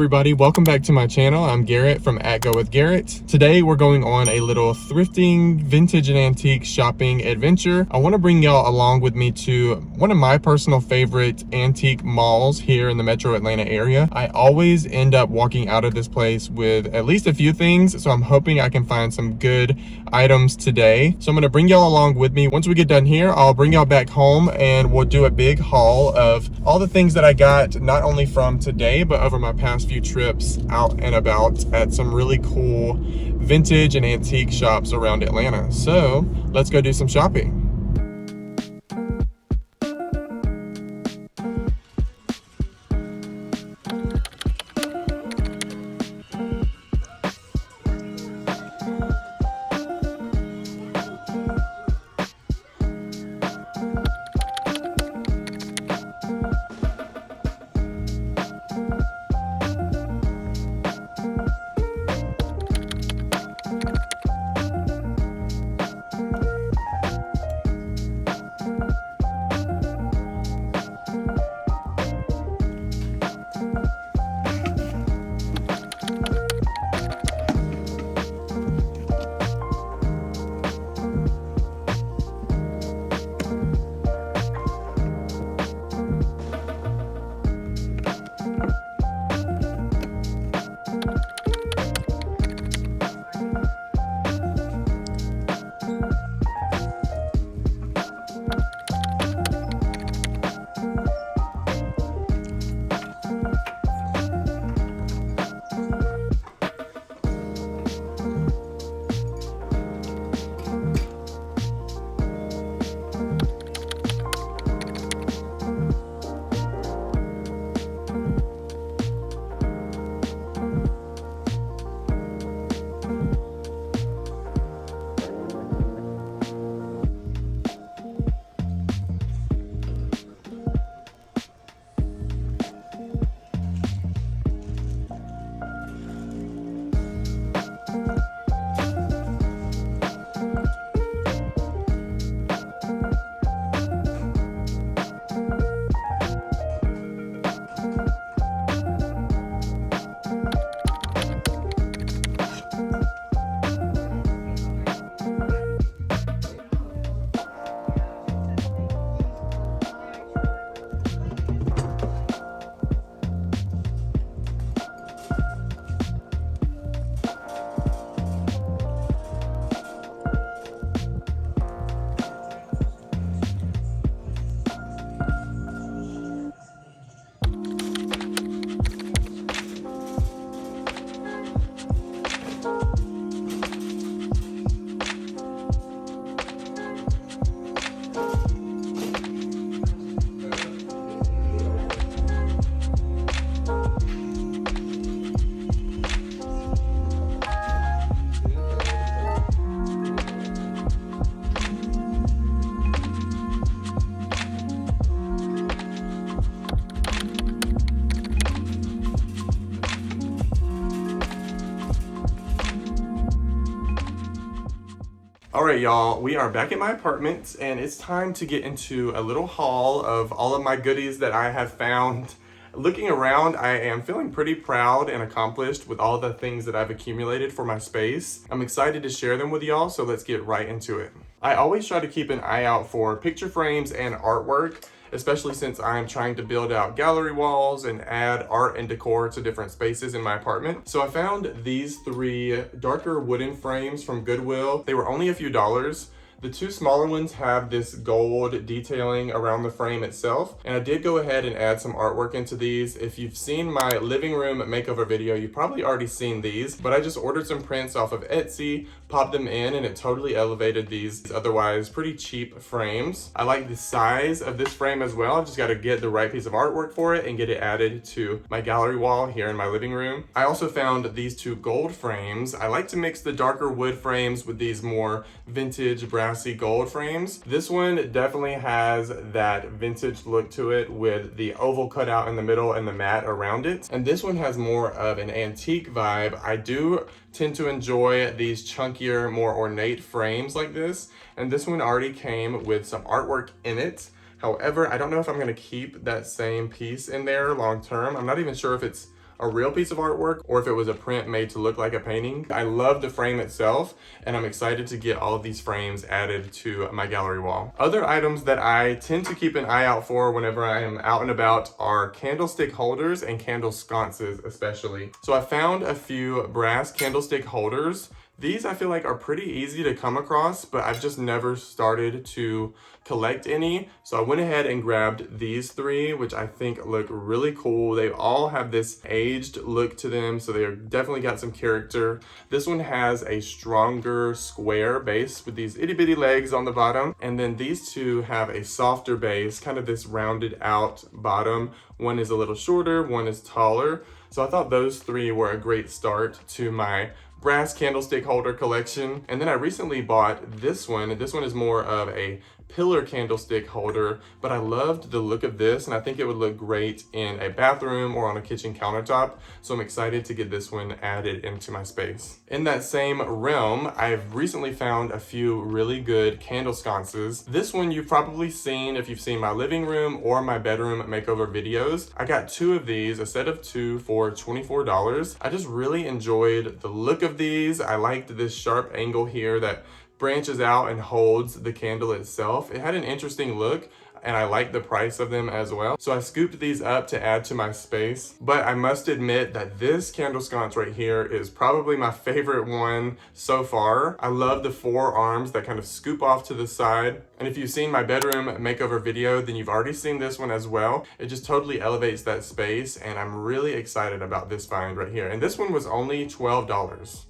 everybody, welcome back to my channel. I'm Garrett from @Go with Garrett. Today we're going on a little thrifting, vintage and antique shopping adventure. I want to bring y'all along with me to one of my personal favorite antique malls here in the metro Atlanta area. I always end up walking out of this place with at least a few things, so I'm hoping I can find some good items today. So I'm going to bring y'all along with me. Once we get done here, I'll bring y'all back home and we'll do a big haul of all the things that I got, not only from today but over my past few trips out and about at some really cool vintage and antique shops around Atlanta. So let's go do some shopping. All right, y'all, we are back at my apartment and it's time to get into a little haul of all of my goodies that I have found. Looking around, I am feeling pretty proud and accomplished with all the things that I've accumulated for my space. I'm excited to share them with y'all, so let's get right into it. I always try to keep an eye out for picture frames and artwork, especially since I'm trying to build out gallery walls and add art and decor to different spaces in my apartment. So I found these three darker wooden frames from Goodwill. They were only a few dollars. The two smaller ones have this gold detailing around the frame itself, and I did go ahead and add some artwork into these. If you've seen my living room makeover video, you've probably already seen these, but I just ordered some prints off of Etsy, popped them in, and it totally elevated these otherwise pretty cheap frames. I like the size of this frame as well. I've just got to get the right piece of artwork for it and get it added to my gallery wall here in my living room. I also found these two gold frames. I like to mix the darker wood frames with these more vintage brassy gold frames. This one definitely has that vintage look to it with the oval cutout in the middle and the mat around it. And this one has more of an antique vibe. I do tend to enjoy these chunkier, more ornate frames like this. And this one already came with some artwork in it. However, I don't know if I'm going to keep that same piece in there long term. I'm not even sure if it's a real piece of artwork or if it was a print made to look like a painting. I love the frame itself, and I'm excited to get all of these frames added to my gallery wall. Other items that I tend to keep an eye out for whenever I am out and about are candlestick holders and candle sconces especially. So I found a few brass candlestick holders. These I feel like are pretty easy to come across, but I've just never started to collect any. So I went ahead and grabbed these three, which I think look really cool. They all have this aged look to them, so they're definitely got some character. This one has a stronger square base with these itty bitty legs on the bottom. And then these two have a softer base, kind of this rounded out bottom. One is a little shorter, one is taller. So I thought those three were a great start to my brass candlestick holder collection. And then I recently bought this one, and this one is more of a pillar candlestick holder, but I loved the look of this, and I think it would look great in a bathroom or on a kitchen countertop. So I'm excited to get this one added into my space. In that same realm, I've recently found a few really good candle sconces. This one you've probably seen if you've seen my living room or my bedroom makeover videos. I got two of these, a set of two for $24. I just really enjoyed the look of these. I liked this sharp angle here that branches out and holds the candle itself. It had an interesting look, and I like the price of them as well. So I scooped these up to add to my space. But I must admit that this candle sconce right here is probably my favorite one so far. I love the four arms that kind of scoop off to the side. And if you've seen my bedroom makeover video, then you've already seen this one as well. It just totally elevates that space, and I'm really excited about this find right here. And this one was only $12.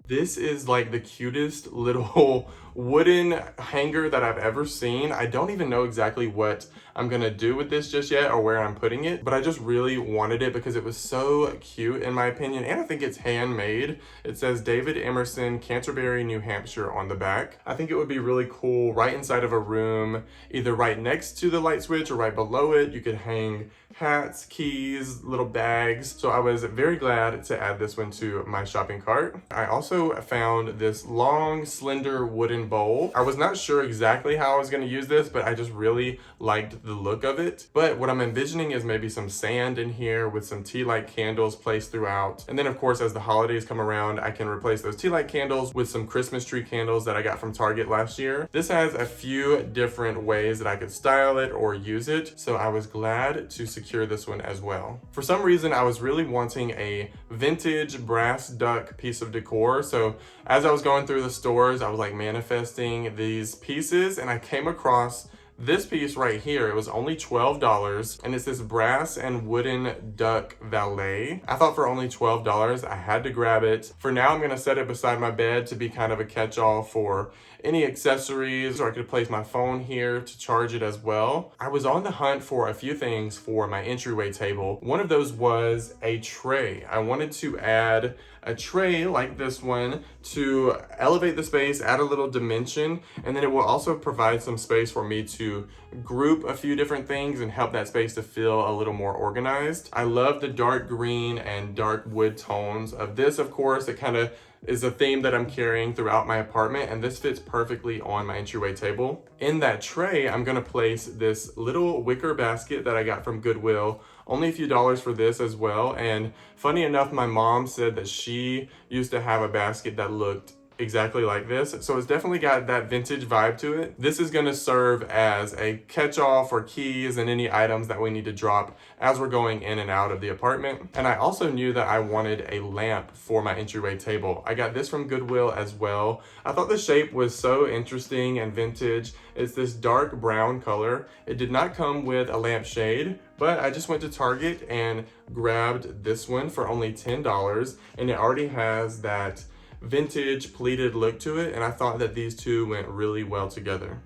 This is like the cutest little wooden hanger that I've ever seen. I don't even know exactly what I'm gonna do with this just yet or where I'm putting it, but I just really wanted it because it was so cute in my opinion, and I think it's handmade. It says David Emerson, Canterbury, New Hampshire on the back. I think it would be really cool right inside of a room, either right next to the light switch or right below it. You could hang hats, keys, little bags. So I was very glad to add this one to my shopping cart. I also found this long, slender wooden bowl. I was not sure exactly how I was going to use this, but I just really liked the look of it. But what I'm envisioning is maybe some sand in here with some tea light candles placed throughout. And then of course, as the holidays come around, I can replace those tea light candles with some Christmas tree candles that I got from Target last year. This has a few different ways that I could style it or use it, so I was glad to secure this one as well. For some reason, I was really wanting a vintage brass duck piece of decor. So as I was going through the stores, I was like manifesting these pieces, and I came across this piece right here. It was only $12, and it's this brass and wooden duck valet. I thought for only $12, I had to grab it. For now, I'm gonna set it beside my bed to be kind of a catch-all for any accessories, or I could place my phone here to charge it as well. I was on the hunt for a few things for my entryway table. One of those was a tray. I wanted to add a tray like this one to elevate the space, add a little dimension, and then it will also provide some space for me to group a few different things and help that space to feel a little more organized. I love the dark green and dark wood tones of this, of course. It kind of is a theme that I'm carrying throughout my apartment, and this fits perfectly on my entryway table. In that tray, I'm gonna place this little wicker basket that I got from Goodwill. Only a few dollars for this as well. And funny enough, my mom said that she used to have a basket that looked exactly like this. So it's definitely got that vintage vibe to it. This is gonna serve as a catch-all for keys and any items that we need to drop as we're going in and out of the apartment. And I also knew that I wanted a lamp for my entryway table. I got this from Goodwill as well. I thought the shape was so interesting and vintage. It's this dark brown color. It did not come with a lampshade, but I just went to Target and grabbed this one for only $10, and it already has that vintage pleated look to it, and I thought that these two went really well together.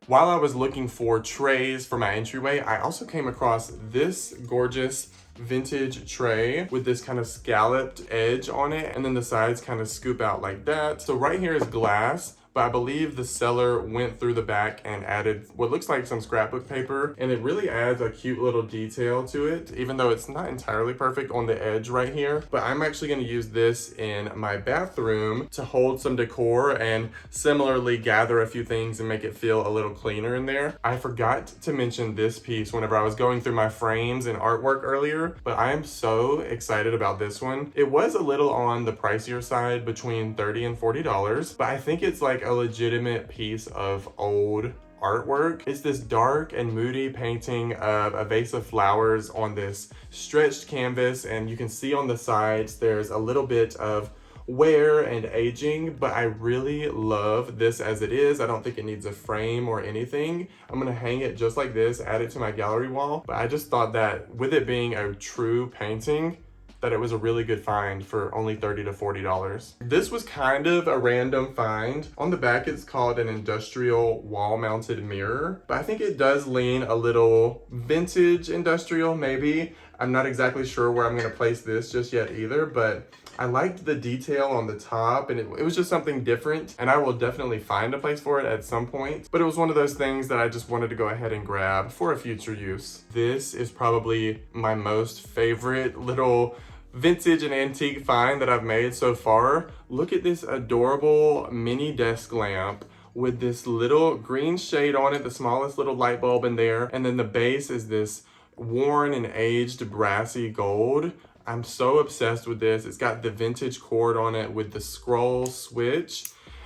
While I was looking for trays for my entryway, I also came across this gorgeous vintage tray with this kind of scalloped edge on it, and then the sides kind of scoop out like that. So right here is glass, but but I believe the seller went through the back and added what looks like some scrapbook paper, and it really adds a cute little detail to it, even though it's not entirely perfect on the edge right here. But I'm actually going to use this in my bathroom to hold some decor and similarly gather a few things and make it feel a little cleaner in there. I forgot to mention this piece whenever I was going through my frames and artwork earlier, but I am so excited about this one. It was a little on the pricier side, between $30 and $40, but I think it's like a legitimate piece of old artwork. It's this dark and moody painting of a vase of flowers on this stretched canvas, and you can see on the sides there's a little bit of wear and aging, but I really love this as it is. I don't think it needs a frame or anything. I'm gonna hang it just like this, add it to my gallery wall, but I just thought that with it being a true painting, that it was a really good find for only $30 to $40. This was kind of a random find. On the back, it's called an industrial wall-mounted mirror, but I think it does lean a little vintage industrial, maybe. I'm not exactly sure where I'm gonna place this just yet either, but I liked the detail on the top, and it was just something different, and I will definitely find a place for it at some point, but it was one of those things that I just wanted to go ahead and grab for a future use. This is probably my most favorite little vintage and antique find that I've made so far. Look at this adorable mini desk lamp with this little green shade on it, the smallest little light bulb in there, and then the base is this worn and aged brassy gold. I'm so obsessed with this. It's got the vintage cord on it with the scroll switch,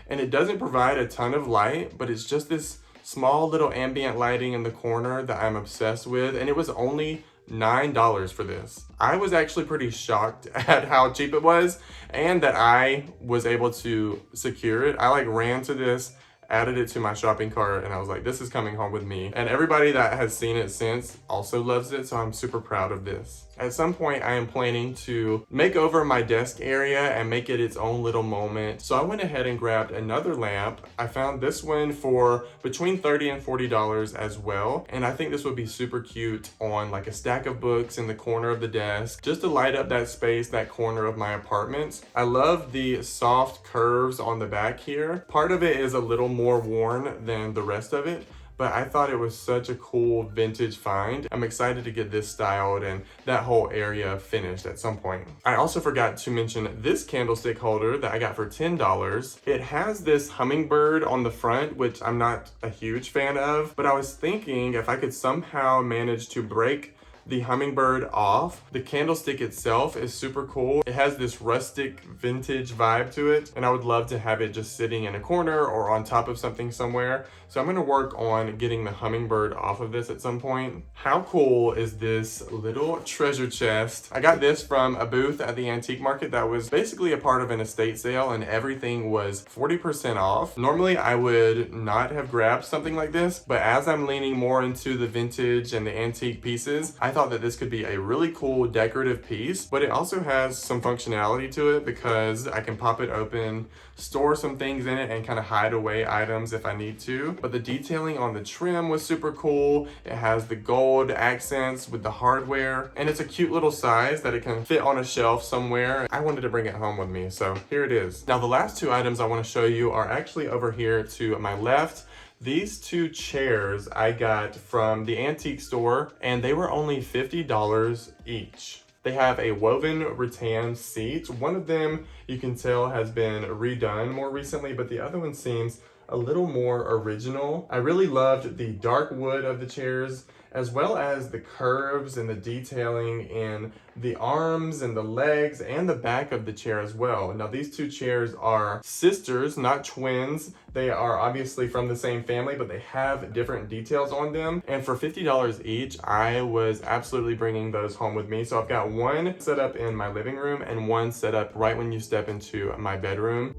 and it doesn't provide a ton of light, but it's just this small little ambient lighting in the corner that I'm obsessed with, and it was only $9 for this. I was actually pretty shocked at how cheap it was and that I was able to secure it. I like ran to this, added it to my shopping cart, and I was like, this is coming home with me. And everybody that has seen it since also loves it, so I'm super proud of this. At some point, I am planning to make over my desk area and make it its own little moment. So I went ahead and grabbed another lamp. I found this one for between $30 and $40 as well. And I think this would be super cute on like a stack of books in the corner of the desk, just to light up that space, that corner of my apartment. I love the soft curves on the back here. Part of it is a little more worn than the rest of it, but I thought it was such a cool vintage find. I'm excited to get this styled and that whole area finished at some point. I also forgot to mention this candlestick holder that I got for $10. It has this hummingbird on the front, which I'm not a huge fan of, but I was thinking if I could somehow manage to break the hummingbird off. The candlestick itself is super cool. It has this rustic vintage vibe to it, and I would love to have it just sitting in a corner or on top of something somewhere. So I'm gonna work on getting the hummingbird off of this at some point. How cool is this little treasure chest? I got this from a booth at the antique market that was basically a part of an estate sale, and everything was 40% off. Normally I would not have grabbed something like this, but as I'm leaning more into the vintage and the antique pieces, I thought that this could be a really cool decorative piece, but it also has some functionality to it because I can pop it open, store some things in it, and kind of hide away items if I need to. But the detailing on the trim was super cool. It has the gold accents with the hardware, and it's a cute little size that it can fit on a shelf somewhere. I wanted to bring it home with me, so here it is. Now the last two items I want to show you are actually over here to my left. These two chairs I got from the antique store, and they were only $50 each. They have a woven rattan seat. One of them you can tell has been redone more recently, but the other one seems a little more original. I really loved the dark wood of the chairs, as well as the curves and the detailing in the arms and the legs and the back of the chair as well. Now these two chairs are sisters, not twins. They are obviously from the same family, but they have different details on them. And for $50 each, I was absolutely bringing those home with me. So I've got one set up in my living room and one set up right when you step into my bedroom.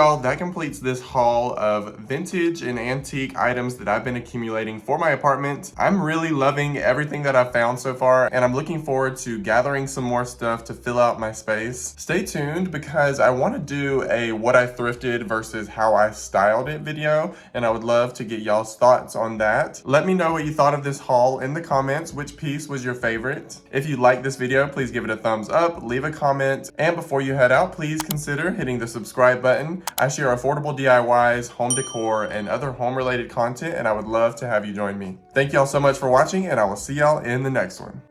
y'all, that completes this haul of vintage and antique items that I've been accumulating for my apartment. I'm really loving everything that I've found so far, and I'm looking forward to gathering some more stuff to fill out my space. Stay tuned because I want to do a what I thrifted versus how I styled it video, and I would love to get y'all's thoughts on that. Let me know what you thought of this haul in the comments. Which piece was your favorite? If you liked this video, please give it a thumbs up, leave a comment, and before you head out, please consider hitting the subscribe button. I share affordable DIYs, home decor, and other home-related content, and I would love to have you join me. Thank y'all so much for watching, and I will see y'all in the next one.